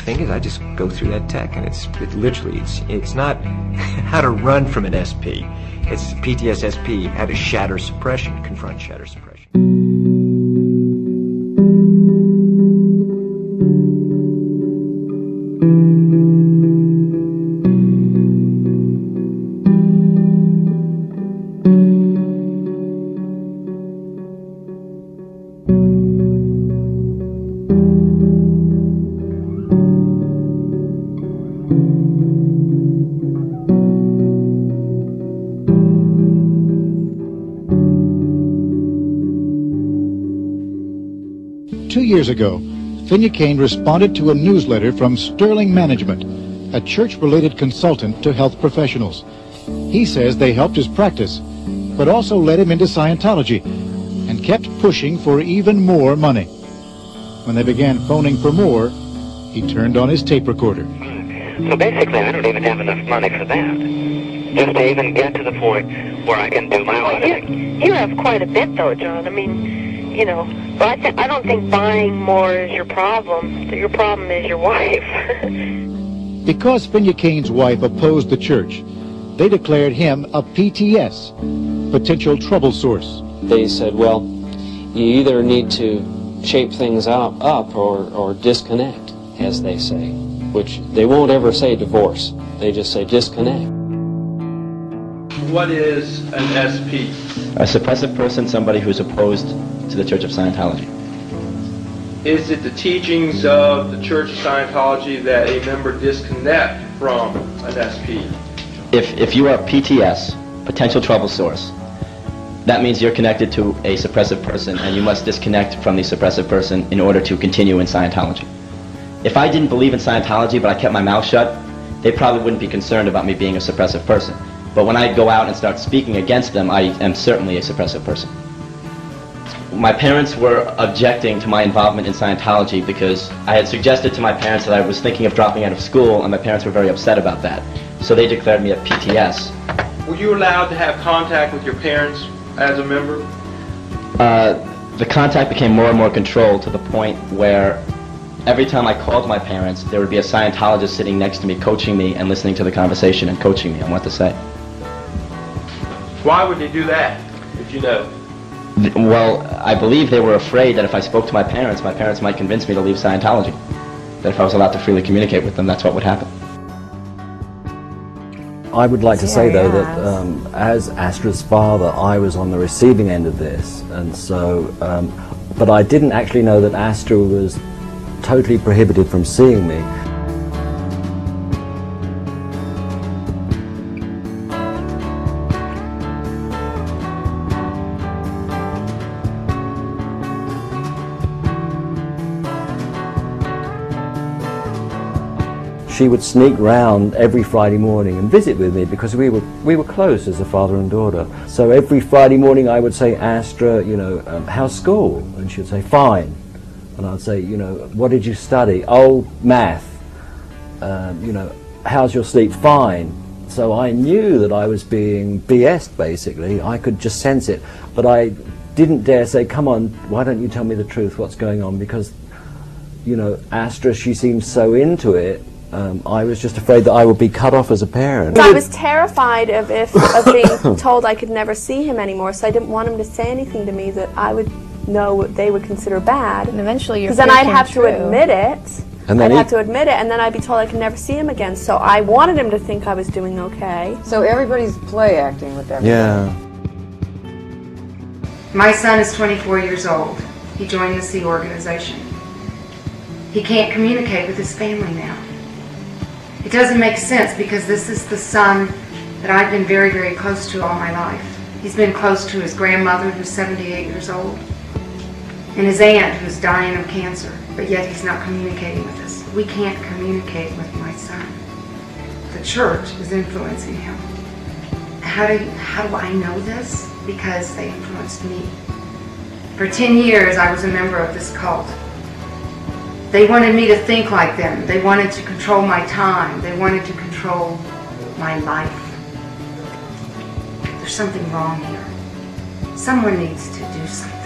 thing is, I just go through that tech, and it's not how to run from an SP. It's PTSSP, how to shatter suppression, confront shatter suppression. 2 years ago, Finney Kane responded to a newsletter from Sterling Management, a church-related consultant to health professionals. He says they helped his practice, but also led him into Scientology and kept pushing for even more money. When they began phoning for more, he turned on his tape recorder. So basically, I don't even have enough money for that, just to even get to the point where I can do my auditing. You have quite a bit, though, John. I mean, you know, but I don't think buying more is your problem. Your problem is your wife. Because Finney Kane's wife opposed the church, they declared him a PTS, potential trouble source. They said, well, you either need to shape things up or disconnect, as they say, which they won't ever say divorce. They just say disconnect. What is an SP? A suppressive person, somebody who's opposed to the Church of Scientology. Is it the teachings of the Church of Scientology that a member disconnect from an SP? If you are a PTS, potential trouble source, that means you're connected to a suppressive person and you must disconnect from the suppressive person in order to continue in Scientology. If I didn't believe in Scientology but I kept my mouth shut, they probably wouldn't be concerned about me being a suppressive person. But when I go out and start speaking against them, I am certainly a suppressive person. My parents were objecting to my involvement in Scientology because I had suggested to my parents that I was thinking of dropping out of school, and my parents were very upset about that. So they declared me a PTS. Were you allowed to have contact with your parents as a member? The contact became more and more controlled to the point where every time I called my parents, there would be a Scientologist sitting next to me, coaching me and listening to the conversation and coaching me on what to say. Why would they do that, if you know? Well, I believe they were afraid that if I spoke to my parents might convince me to leave Scientology. That if I was allowed to freely communicate with them, that's what would happen. I would like to say, though, that as Astra's father, I was on the receiving end of this, and so, but I didn't actually know that Astra was totally prohibited from seeing me. She would sneak round every Friday morning and visit with me because we were close as a father and daughter. So every Friday morning I would say, Astra, you know, how's school? And she'd say, fine. And I'd say, you know, what did you study? Oh, math. You know, how's your sleep? Fine. So I knew that I was being BS'd, basically. I could just sense it. But I didn't dare say, come on, why don't you tell me the truth, what's going on? Because, you know, Astra, she seemed so into it. I was just afraid that I would be cut off as a parent. I was terrified of being told I could never see him anymore, so I didn't want him to say anything to me that I would know what they would consider bad. And eventually your fear came true. Because then I'd have to admit it. And then I'd have to admit it, and then I'd be told I could never see him again. So I wanted him to think I was doing okay. So everybody's play acting with everybody. Yeah. My son is 24 years old. He joined the Sea organization. He can't communicate with his family now. It doesn't make sense because this is the son that I've been very, very close to all my life. He's been close to his grandmother, who's 78 years old, and his aunt, who's dying of cancer, but yet he's not communicating with us. We can't communicate with my son. The church is influencing him. How do I know this? Because they influenced me. For 10 years, I was a member of this cult. They wanted me to think like them. They wanted to control my time. They wanted to control my life. There's something wrong here. Someone needs to do something.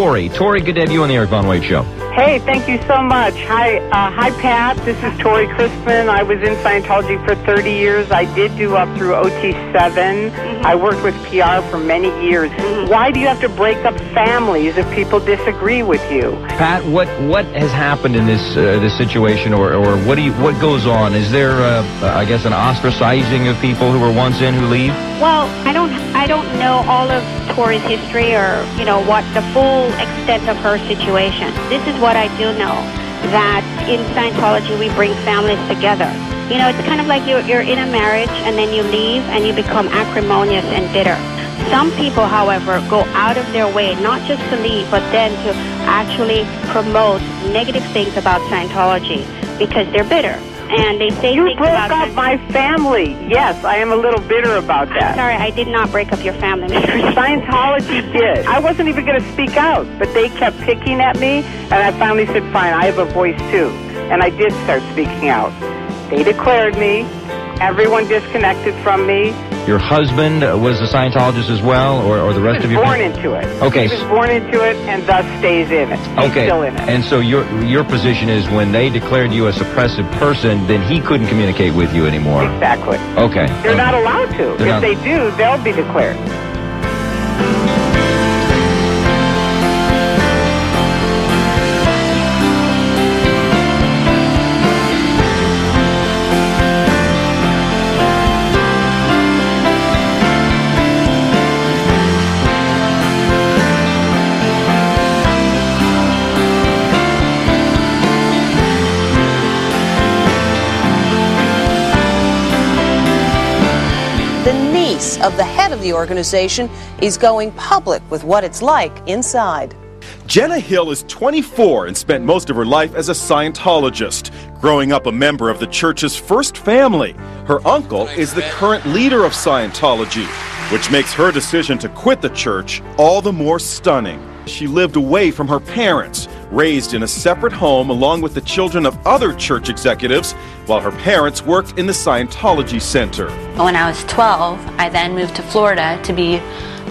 Tori. Tori, good to have you on the Eric Von Wade Show. Hey, thank you so much. Hi, Pat. This is Tori Crispin. I was in Scientology for 30 years. I did do up through OT7. I worked with PR for many years. Why do you have to break up families if people disagree with you? Pat, what has happened in this situation, or what goes on? Is there, I guess, an ostracizing of people who were once in who leave? Well, I don't know all of Tori's history or, what the full extent of her situation. This is what I do know, that in Scientology we bring families together. It's kind of like you're in a marriage and then you leave and you become acrimonious and bitter. Some people, however, go out of their way, not just to leave, but then to actually promote negative things about Scientology because they're bitter. And they say you things broke about up my family. Yes, I am a little bitter about that. I'm sorry, I did not break up your family. Scientology did. I wasn't even going to speak out, but they kept picking at me, and I finally said, fine, I have a voice too. And I did start speaking out. They declared me. Everyone disconnected from me. Your husband was a Scientologist as well, or the rest of your family? He was born into it. Okay. He was born into it and thus stays in it. He's still in it. And so your position is when they declared you a suppressive person, then he couldn't communicate with you anymore. Exactly. Okay. They're not allowed to. If they do, they'll be declared. Of the head of the organization is going public with what it's like inside. Jenna Hill is 24 and spent most of her life as a Scientologist, growing up a member of the church's first family. Her uncle is the current leader of Scientology, which makes her decision to quit the church all the more stunning. She lived away from her parents, raised in a separate home along with the children of other church executives, while her parents worked in the Scientology Center. When I was 12, I then moved to Florida to be,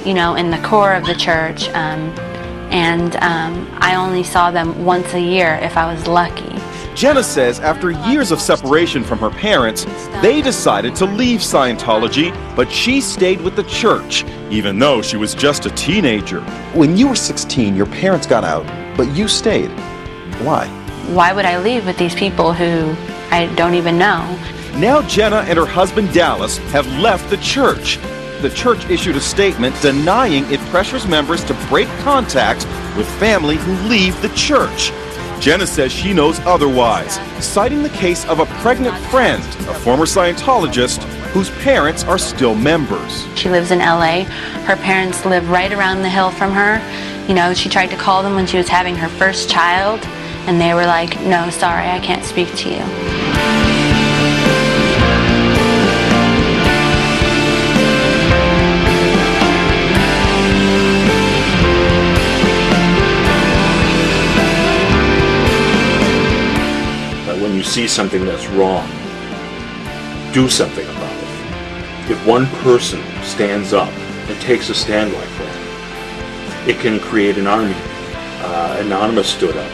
in the core of the church, and I only saw them once a year if I was lucky. Jenna says after years of separation from her parents, they decided to leave Scientology, but she stayed with the church, even though she was just a teenager. When you were 16, your parents got out, but you stayed. Why? Why would I leave with these people who I don't even know? Now Jenna and her husband Dallas have left the church. The church issued a statement denying it pressures members to break contact with family who leave the church. Jenna says she knows otherwise, citing the case of a pregnant friend, a former Scientologist, whose parents are still members. She lives in LA. Her parents live right around the hill from her. She tried to call them when she was having her first child, and they were like, no, sorry, I can't speak to you. When you see something that's wrong, do something about it. If one person stands up and takes a stand like that, it can create an army. Anonymous stood up,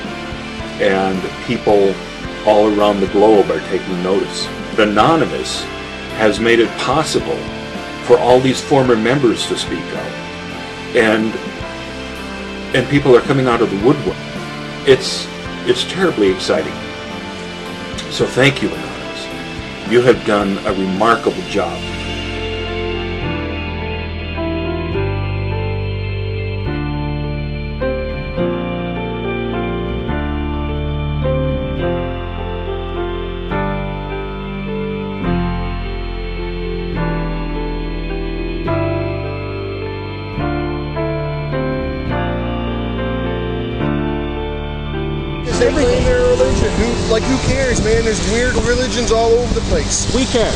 and people all around the globe are taking notice. Anonymous has made it possible for all these former members to speak out, and people are coming out of the woodwork. It's terribly exciting. So thank you, Anonymous. You have done a remarkable job. Everything. Their religion. Who cares, man? There's weird religions all over the place. We can.